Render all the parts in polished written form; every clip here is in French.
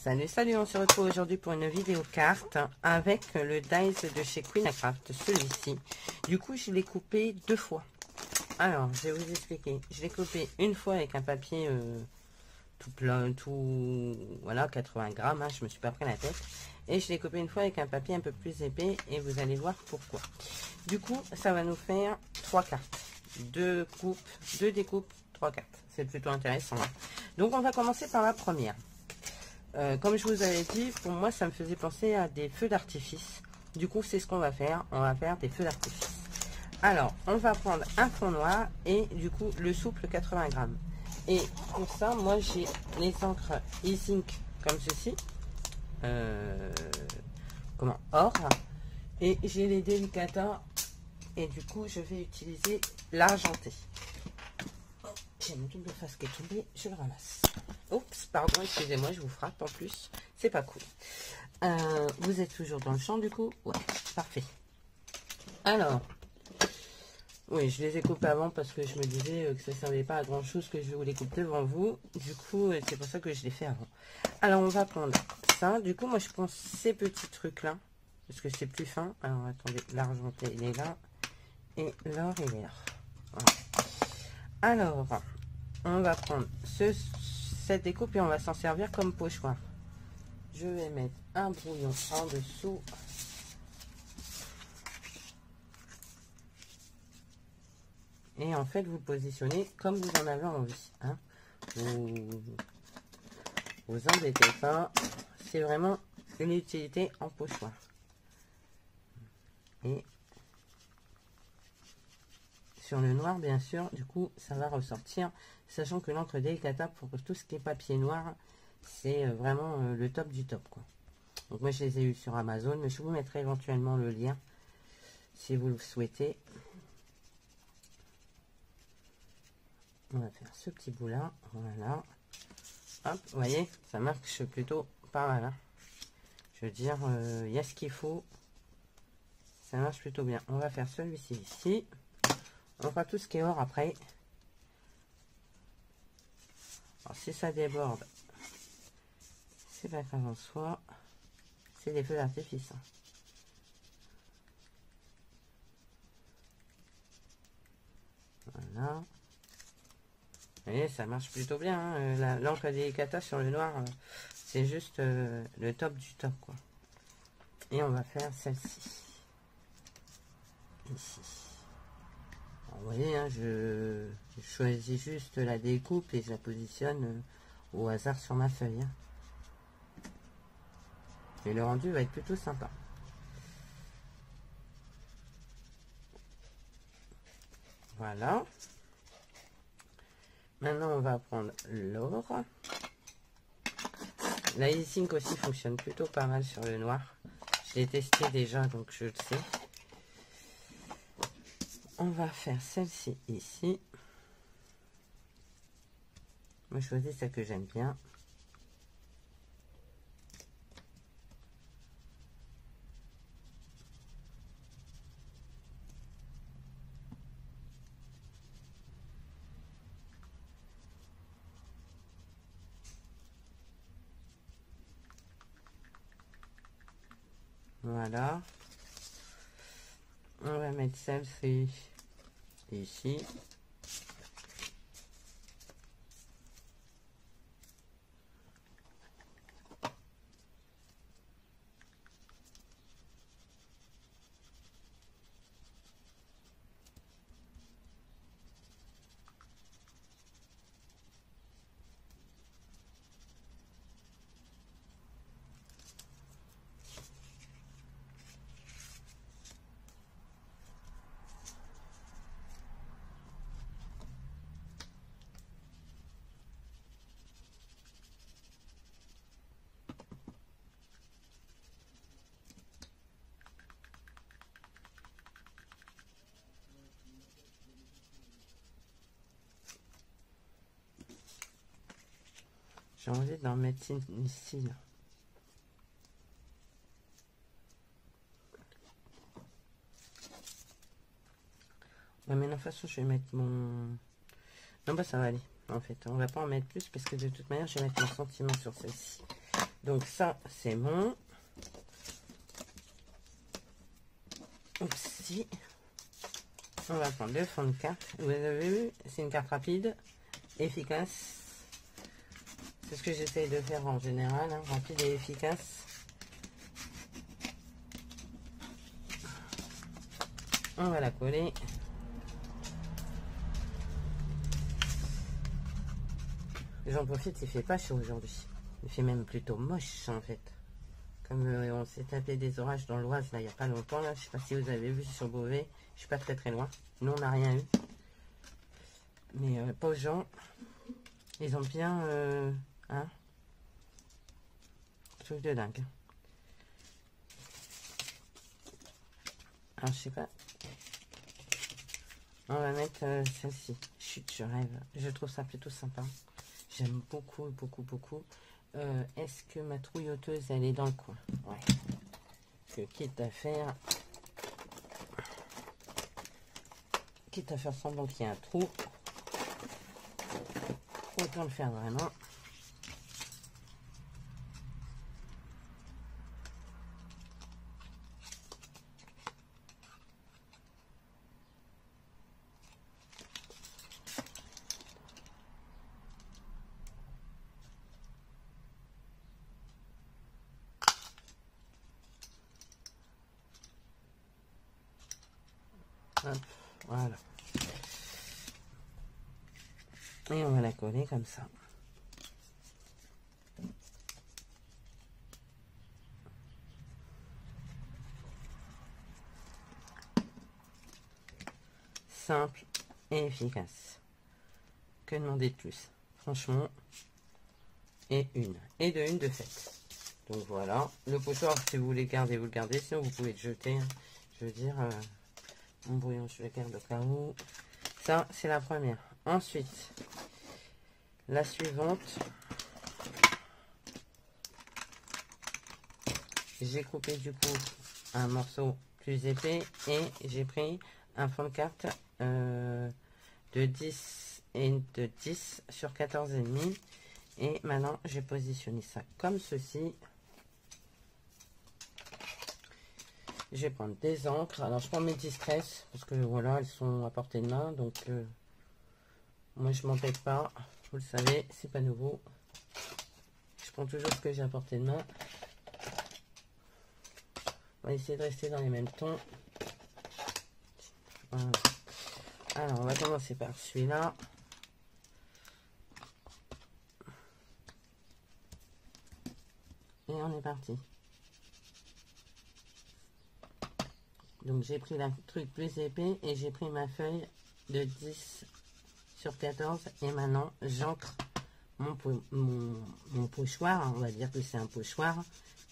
Salut, salut, on se retrouve aujourd'hui pour une vidéo carte avec le dice de chez Queen Craft, celui-ci. Du coup, je l'ai coupé deux fois. Alors, je vais vous expliquer. Je l'ai coupé une fois avec un papier tout plein, voilà, 80 grammes, hein, je me suis pas pris la tête. Et je l'ai coupé une fois avec un papier un peu plus épais et vous allez voir pourquoi. Du coup, ça va nous faire 3 cartes. 2 découpes, 3 cartes. C'est plutôt intéressant. Hein. Donc, on va commencer par la première. Comme je vous avais dit, pour moi, ça me faisait penser à des feux d'artifice. Du coup, c'est ce qu'on va faire. On va faire des feux d'artifice. Alors, on va prendre un fond noir et du coup, le souple 80 grammes. Et pour ça, moi, j'ai les encres e-ink comme ceci. Or. Et j'ai les Delicata. Et du coup, je vais utiliser l'argenté. J'ai mon double face qui est tombé, je le ramasse. Oups, pardon, excusez-moi, je vous frappe en plus. C'est pas cool. Vous êtes toujours dans le champ du coup? Ouais, parfait. Alors, oui, je les ai coupés avant parce que je me disais que ça ne servait pas à grand chose que je vous les coupe devant vous. Du coup, c'est pour ça que je l'ai fait avant. Alors, on va prendre ça. Du coup, moi, je prends ces petits trucs-là parce que c'est plus fin. Alors, attendez, l'argenté, il est là. Et l'or, il est là. Voilà. Alors, on va prendre cette découpe et on va s'en servir comme pochoir. Je vais mettre un brouillon en dessous. Et en fait, vous positionnez comme vous en avez envie. Hein. Vous embêtez pas. C'est vraiment une utilité en pochoir. Et sur le noir, bien sûr, du coup, ça va ressortir. Sachant que l'encre Delicata, pour tout ce qui est papier noir, c'est vraiment le top du top, quoi. Donc moi, je les ai eu sur Amazon, mais je vous mettrai éventuellement le lien si vous le souhaitez. On va faire ce petit bout là, voilà. Hop, vous voyez, ça marche plutôt pas mal. Hein. Je veux dire, il y a ce qu'il faut. Ça marche plutôt bien. On va faire celui-ci ici. On fera tout ce qui est or après. Alors si ça déborde, c'est pas grave en soi. C'est des feux d'artifice. Hein. Voilà. Vous voyez, ça marche plutôt bien. Hein. L'encre Delicata sur le noir, c'est juste le top du top, quoi. Et on va faire celle-ci. Ici. Alors, vous voyez, hein, je choisis juste la découpe et je la positionne au hasard sur ma feuille. Hein. Et le rendu va être plutôt sympa. Voilà. Maintenant, on va prendre l'or. La e-ink aussi fonctionne plutôt pas mal sur le noir. Je l'ai testé déjà, donc je le sais. On va faire celle-ci ici. Moi, je choisis celle que j'aime bien. Voilà. On va mettre celle-ci ici. J'ai envie d'en mettre une ici. Là. Ouais, mais de toute façon, je vais mettre mon... Non, bah ça va aller. En fait, on va pas en mettre plus parce que de toute manière, je vais mettre mon sentiment sur celle-ci. Donc ça, c'est bon. Oupsie. On va prendre le fond de carte. Vous avez vu, c'est une carte rapide, efficace. C'est ce que j'essaye de faire en général, hein, rapide et efficace. On va la coller. J'en profite, il fait pas chaud aujourd'hui. Il fait même plutôt moche en fait. Comme on s'est tapé des orages dans l'Oise là il n'y a pas longtemps là. Je sais pas si vous avez vu sur Beauvais. Je suis pas très loin. Nous on n'a rien eu. Mais pauvres gens, ils ont bien hein, truc de dingue. Alors je sais pas. On va mettre celle-ci. Chut, je rêve. Je trouve ça plutôt sympa. J'aime beaucoup, beaucoup, beaucoup. Est-ce que ma trouilloteuse, elle est dans le coin? Ouais. Que quitte à faire semblant qu'il y a un trou, autant le faire vraiment. Hop, voilà. Et on va la coller comme ça. Simple et efficace. Que demander de plus? Franchement. Et de une de fait. Donc voilà. Le pochoir, si vous voulez garder, vous le gardez. Sinon, vous pouvez le jeter. Hein. Je veux dire, mon brouillon, je le garde au cas où. Ça, c'est la première. Ensuite, la suivante. J'ai coupé du coup un morceau plus épais et j'ai pris un fond de carte de 10 sur 14,5. Et maintenant, j'ai positionné ça comme ceci. Je vais prendre des encres. Alors, je prends mes Distress parce que voilà, elles sont à portée de main. Donc, moi, je m'embête pas. Vous le savez, c'est pas nouveau. Je prends toujours ce que j'ai à portée de main. On va essayer de rester dans les mêmes tons. Voilà. Alors, on va commencer par celui-là. Et on est parti. Donc, j'ai pris le truc plus épais et j'ai pris ma feuille de 10 sur 14. Et maintenant, j'ancre mon pochoir. On va dire que c'est un pochoir.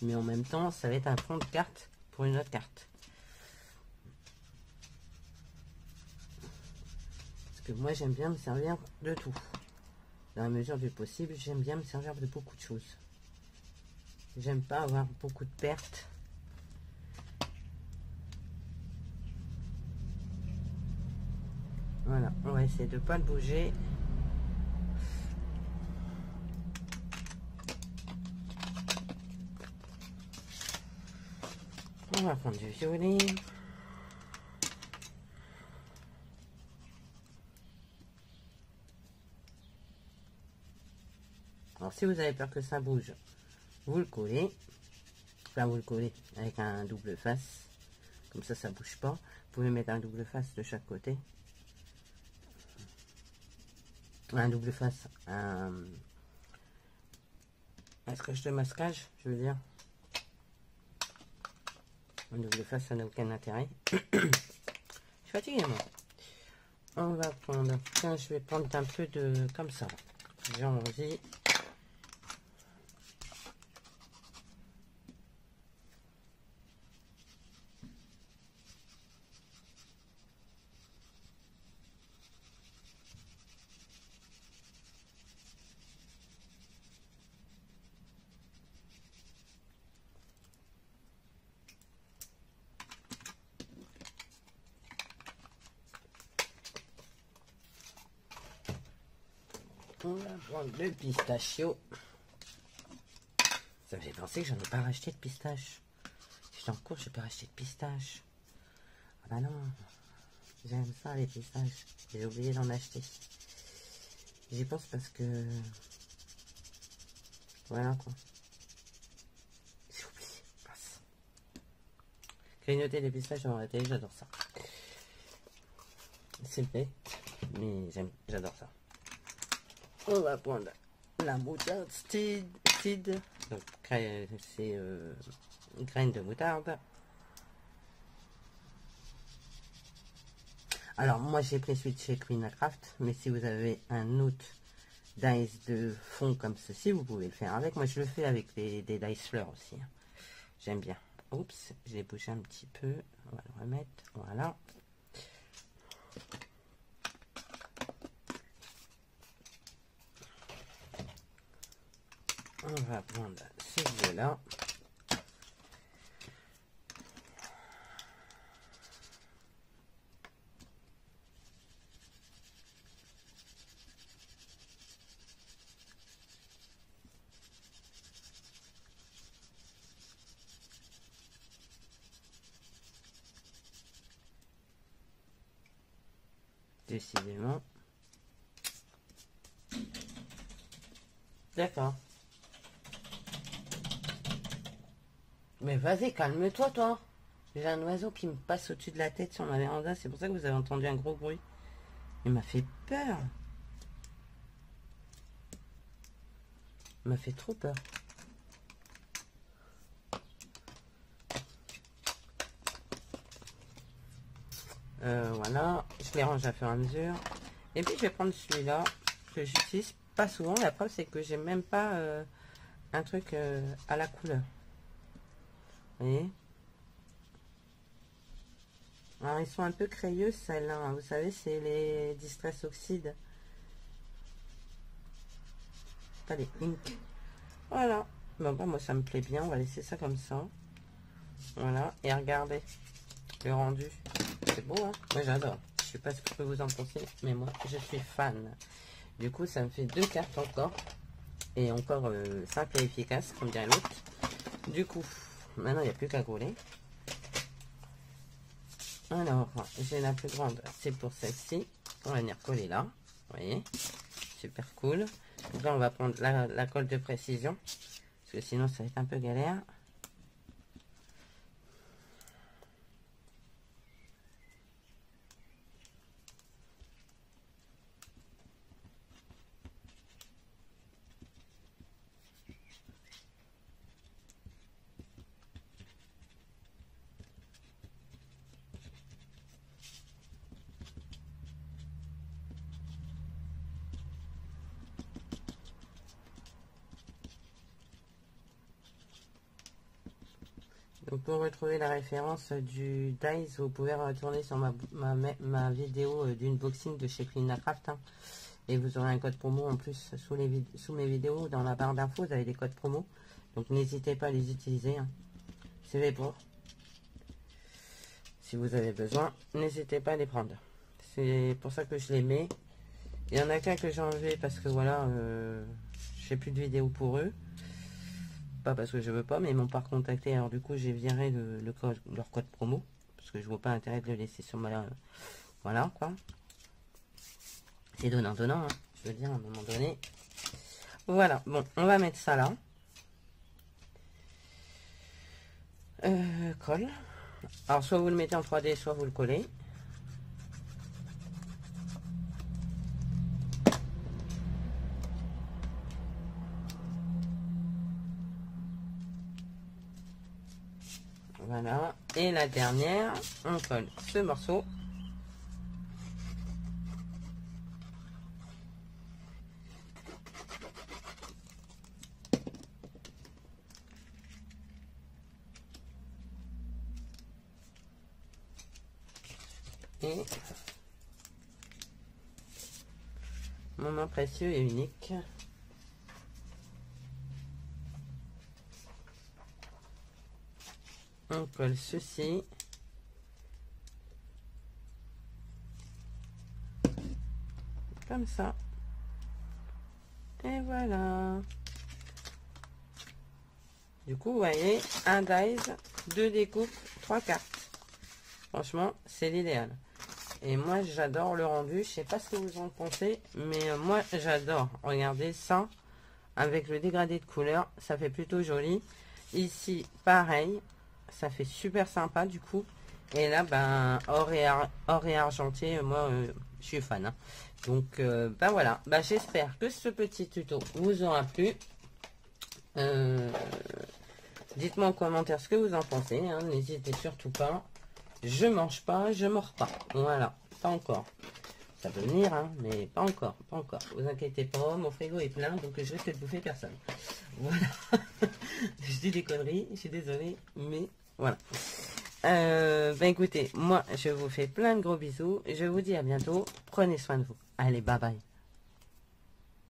Mais en même temps, ça va être un fond de carte pour une autre carte. Parce que moi, j'aime bien me servir de tout. Dans la mesure du possible, j'aime bien me servir de beaucoup de choses. J'aime pas avoir beaucoup de pertes. Voilà, on va essayer de ne pas le bouger. On va prendre du violet. Alors, si vous avez peur que ça bouge, vous le collez. Enfin, vous le collez avec un double face. Comme ça, ça ne bouge pas. Vous pouvez mettre un double face de chaque côté. Un double face. Un scotch de masquage, je veux dire. Un double face, ça n'a aucun intérêt. Je suis fatiguée, moi. On va prendre... Tiens, je vais prendre un peu de... Comme ça. J'ai envie... On va prendre le pistachio. Ça me fait penser que j'en ai pas racheté de pistache. J'étais en cours, j'ai pas racheté de pistache. Ah bah non, j'aime ça les pistaches. J'ai oublié d'en acheter. J'y pense parce que... Voilà quoi. J'ai oublié. Mince. Grignoter les pistaches dans la télé, j'adore ça. C'est bête, mais j'adore ça. On va prendre la moutarde seed. Donc c'est graines de moutarde. Alors moi j'ai pris celui de chez Clean-A-Craft, mais si vous avez un autre dice de fond comme ceci, vous pouvez le faire avec. Moi je le fais avec des dice fleurs aussi. J'aime bien. Oups, je l'ai bougé un petit peu. On va le remettre. Voilà. On va prendre celui-là. Décidément. D'accord. Mais vas-y, calme-toi, toi. J'ai un oiseau qui me passe au-dessus de la tête sur ma véranda. C'est pour ça que vous avez entendu un gros bruit. Il m'a fait peur. Il m'a fait trop peur. Voilà. Je les range à fur et à mesure. Et puis, je vais prendre celui-là. Que j'utilise pas souvent. La preuve, c'est que j'ai même pas un truc à la couleur. Vous voyez? Alors, ils sont un peu crayeux, celles-là. Hein. Vous savez, c'est les Distress Oxide. Pas les Ink. Voilà. Bon, bah, moi, ça me plaît bien. On va laisser ça comme ça. Voilà. Et regardez le rendu. C'est beau, hein? Moi, j'adore. Je sais pas ce que vous en pensez, mais moi, je suis fan. Du coup, ça me fait 2 cartes encore. Et encore simple et efficace, comme dirait l'autre. Du coup, maintenant, il n'y a plus qu'à coller. Alors, j'ai la plus grande, c'est pour celle-ci. On va venir coller là. Vous voyez, super cool. Donc là, on va prendre la colle de précision. Parce que sinon, ça va être un peu galère. Donc pour retrouver la référence du dice, vous pouvez retourner sur ma vidéo d'unboxing de chez Clean-A-Craft. Hein, et vous aurez un code promo en plus sous mes vidéos. Dans la barre d'infos, vous avez des codes promo. Donc n'hésitez pas à les utiliser. Hein. C'est fait pour. Si vous avez besoin, n'hésitez pas à les prendre. C'est pour ça que je les mets. Il y en a qu'un que j'ai enlevé parce que voilà, je fais plus de vidéos pour eux. Pas parce que je veux pas, mais ils m'ont pas contacté. Alors du coup, j'ai viré leur code promo. Parce que je vois pas intérêt de le laisser sur ma... voilà, quoi. C'est donnant-donnant, hein, je veux dire, à un moment donné. Voilà, bon, on va mettre ça là. Colle. Alors, soit vous le mettez en 3D, soit vous le collez. Voilà. Et la dernière, on colle ce morceau. Et moment précieux et unique. On colle ceci. Comme ça. Et voilà. Du coup, vous voyez, un dice, 2 découpes, 3 cartes. Franchement, c'est l'idéal. Et moi, j'adore le rendu. Je sais pas ce que vous en pensez, mais moi, j'adore. Regardez ça, avec le dégradé de couleur, ça fait plutôt joli. Ici, pareil, ça fait super sympa du coup. Et là, ben, or et argenté, moi, je suis fan. Hein. Donc, ben voilà. Ben, j'espère que ce petit tuto vous aura plu. Dites-moi en commentaire ce que vous en pensez. Hein. N'hésitez surtout pas. Je mange pas, je mords pas. Voilà, pas encore. Ça peut venir, hein, mais pas encore, pas encore. Vous inquiétez pas, mon frigo est plein, donc je risque de bouffer personne. Voilà. Je dis des conneries, je suis désolée, mais voilà. Ben écoutez, moi, je vous fais plein de gros bisous. Je vous dis à bientôt. Prenez soin de vous. Allez, bye bye.